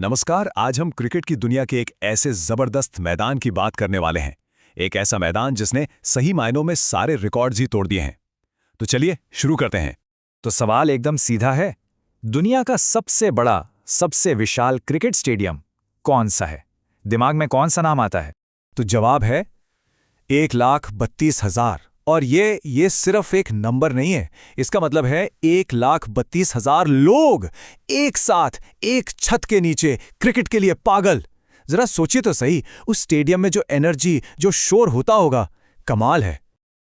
नमस्कार। आज हम क्रिकेट की दुनिया के एक ऐसे जबरदस्त मैदान की बात करने वाले हैं। एक ऐसा मैदान जिसने सही मायनों में सारे रिकॉर्ड्स ही तोड़ दिए हैं। तो चलिए शुरू करते हैं। तो सवाल एकदम सीधा है। दुनिया का सबसे बड़ा, सबसे विशाल क्रिकेट स्टेडियम कौन सा है? दिमाग में कौन सा नाम आता है? तो जवाब है 1,32,000। और ये सिर्फ एक नंबर नहीं है, इसका मतलब है 1,32,000 लोग एक साथ एक छत के नीचे क्रिकेट के लिए पागल। जरा सोचिए तो सही, उस स्टेडियम में जो एनर्जी, जो शोर होता होगा, कमाल है।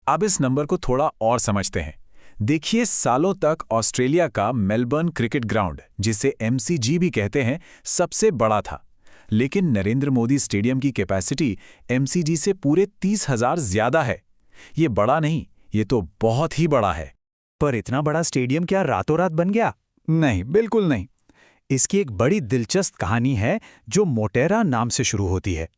अब इस नंबर को थोड़ा और समझते हैं। देखिए, सालों तक ऑस्ट्रेलिया का मेलबर्न क्रिकेट ग्राउंड, जिसे MCG भी कहते हैं, सबसे बड़ा था। लेकिन नरेंद्र मोदी स्टेडियम की कैपेसिटी MCG से पूरे 30,000 ज्यादा है। ये बड़ा नहीं, ये तो बहुत ही बड़ा है। पर इतना बड़ा स्टेडियम क्या रातों रात बन गया? नहीं, बिल्कुल नहीं। इसकी एक बड़ी दिलचस्प कहानी है जो मोटेरा नाम से शुरू होती है।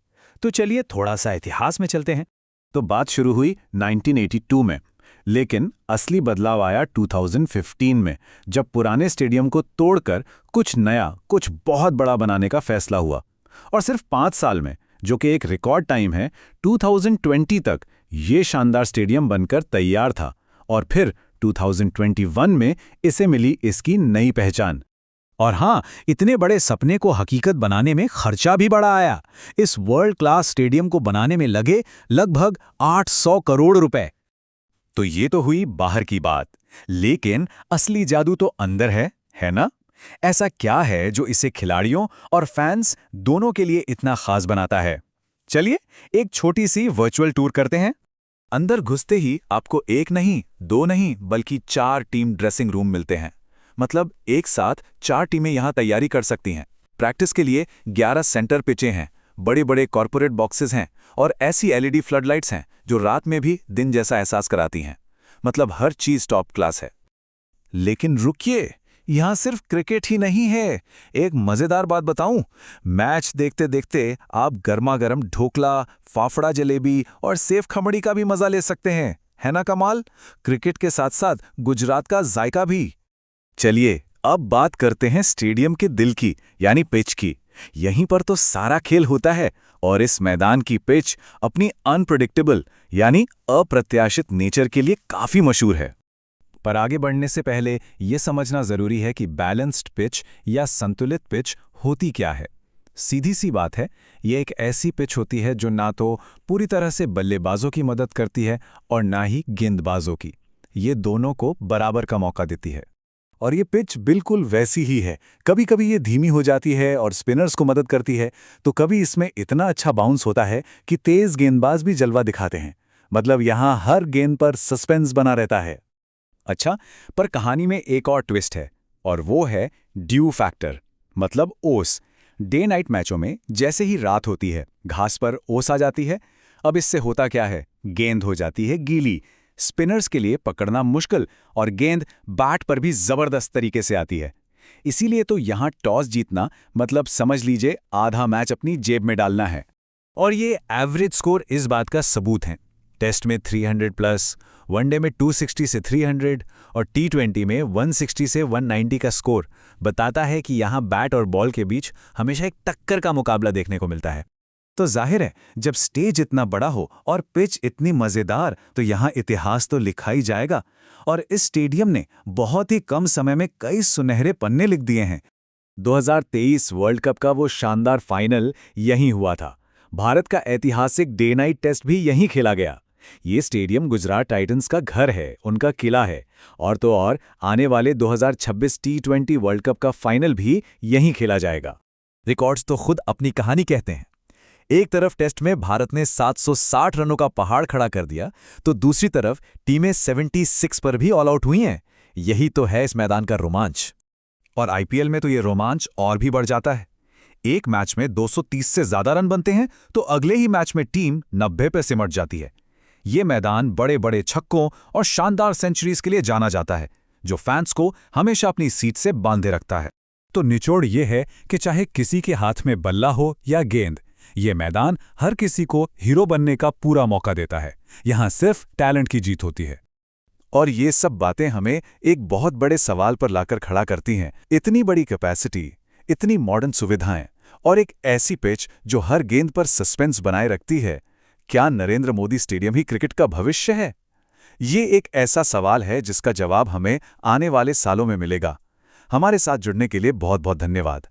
तो चलिए थोड़ा सा इतिहास में चलते हैं। तो बात शुरू हुई 1982 में, लेकिन असली बदलाव आया 2015 में, जब पुराने स्टेडियम को तोड़कर कुछ नया, कुछ बहुत बड़ा बनाने का फैसला हुआ। और सिर्फ 5 साल में, जो कि एक रिकॉर्ड टाइम है, 2020 तक ये शानदार स्टेडियम बनकर तैयार था। और फिर 2021 में इसे मिली इसकी नई पहचान। और हाँ, इतने बड़े सपने को हकीकत बनाने में खर्चा भी बड़ा आया। इस वर्ल्ड क्लास स्टेडियम को बनाने में लगे लगभग 800 करोड़ रुपए। तो ये तो हुई बाहर की बात, लेकिन असली जादू तो अंदर है ना? ऐसा क्या है जो इसे खिलाड़ियों और फैंस दोनों के लिए इतना खास बनाता है? चलिए एक छोटी सी वर्चुअल टूर करते हैं। अंदर घुसते ही आपको एक नहीं, दो नहीं, बल्कि 4 टीम ड्रेसिंग रूम मिलते हैं। मतलब एक साथ 4 टीमें यहां तैयारी कर सकती हैं। प्रैक्टिस के लिए 11 सेंटर पिचें हैं, बड़े बड़े कॉर्पोरेट बॉक्सेस हैं और ऐसी LED फ्लडलाइट्स हैं जो रात में भी दिन जैसा एहसास कराती हैं। मतलब हर चीज टॉप क्लास है। लेकिन रुकिए, यहां सिर्फ क्रिकेट ही नहीं है। एक मजेदार बात बताऊं, मैच देखते देखते आप गर्मा गर्म ढोकला, फाफड़ा जलेबी और सेव खमड़ी का भी मजा ले सकते हैं। है ना कमाल? क्रिकेट के साथ साथ गुजरात का जायका भी। चलिए अब बात करते हैं स्टेडियम के दिल की, यानी पिच की। यहीं पर तो सारा खेल होता है। और इस मैदान की पिच अपनी अनप्रेडिक्टेबल यानी अप्रत्याशित नेचर के लिए काफी मशहूर है। पर आगे बढ़ने से पहले यह समझना जरूरी है कि बैलेंस्ड पिच या संतुलित पिच होती क्या है। सीधी सी बात है, यह एक ऐसी पिच होती है जो ना तो पूरी तरह से बल्लेबाजों की मदद करती है और ना ही गेंदबाजों की। ये दोनों को बराबर का मौका देती है। और ये पिच बिल्कुल वैसी ही है। कभी कभी ये धीमी हो जाती है और स्पिनर्स को मदद करती है, तो कभी इसमें इतना अच्छा बाउंस होता है कि तेज गेंदबाज भी जलवा दिखाते हैं। मतलब यहां हर गेंद पर सस्पेंस बना रहता है। अच्छा, पर कहानी में एक और ट्विस्ट है, और वो है ड्यू फैक्टर, मतलब ओस। डे नाइट मैचों में जैसे ही रात होती है, घास पर ओस आ जाती है। अब इससे होता क्या है? गेंद हो जाती है गीली, स्पिनर्स के लिए पकड़ना मुश्किल, और गेंद बैट पर भी जबरदस्त तरीके से आती है। इसीलिए तो यहां टॉस जीतना मतलब समझ लीजिए आधा मैच अपनी जेब में डालना है। और ये एवरेज स्कोर इस बात का सबूत है। टेस्ट में 300 प्लस, वनडे में 260 से 300 और T20 में 160 से 190 का स्कोर बताता है कि यहां बैट और बॉल के बीच हमेशा एक टक्कर का मुकाबला देखने को मिलता है। तो जाहिर है, जब स्टेज इतना बड़ा हो और पिच इतनी मजेदार, तो यहां इतिहास तो लिखा ही जाएगा। और इस स्टेडियम ने बहुत ही कम समय में कई सुनहरे पन्ने लिख दिए हैं। 2023 वर्ल्ड कप का वो शानदार फाइनल यहीं हुआ था। भारत का ऐतिहासिक डे नाइट टेस्ट भी यहीं खेला गया। ये स्टेडियम गुजरात टाइटंस का घर है, उनका किला है। और तो और आने वाले 2026 T20 वर्ल्ड कप का फाइनल भी यहीं खेला जाएगा। रिकॉर्ड्स तो खुद अपनी कहानी कहते हैं। एक तरफ टेस्ट में भारत ने 760 रनों का पहाड़ खड़ा कर दिया, तो दूसरी तरफ टीमें 76 पर भी ऑल आउट हुई हैं। यही तो है इस मैदान का रोमांच। और IPL में तो ये रोमांच और भी बढ़ जाता है। एक मैच में 230 से ज्यादा रन बनते हैं, तो अगले ही मैच में टीम 90 पे सिमट जाती है। ये मैदान बड़े बड़े छक्कों और शानदार सेंचुरीज के लिए जाना जाता है, जो फैंस को हमेशा अपनी सीट से बांधे रखता है। तो निचोड़ ये है कि चाहे किसी के हाथ में बल्ला हो या गेंद, ये मैदान हर किसी को हीरो बनने का पूरा मौका देता है। यहां सिर्फ टैलेंट की जीत होती है। और ये सब बातें हमें एक बहुत बड़े सवाल पर लाकर खड़ा करती हैं। इतनी बड़ी कैपेसिटी, इतनी मॉडर्न सुविधाएं और एक ऐसी पिच जो हर गेंद पर सस्पेंस बनाए रखती है, क्या नरेंद्र मोदी स्टेडियम ही क्रिकेट का भविष्य है? ये एक ऐसा सवाल है जिसका जवाब हमें आने वाले सालों में मिलेगा। हमारे साथ जुड़ने के लिए बहुत बहुत धन्यवाद।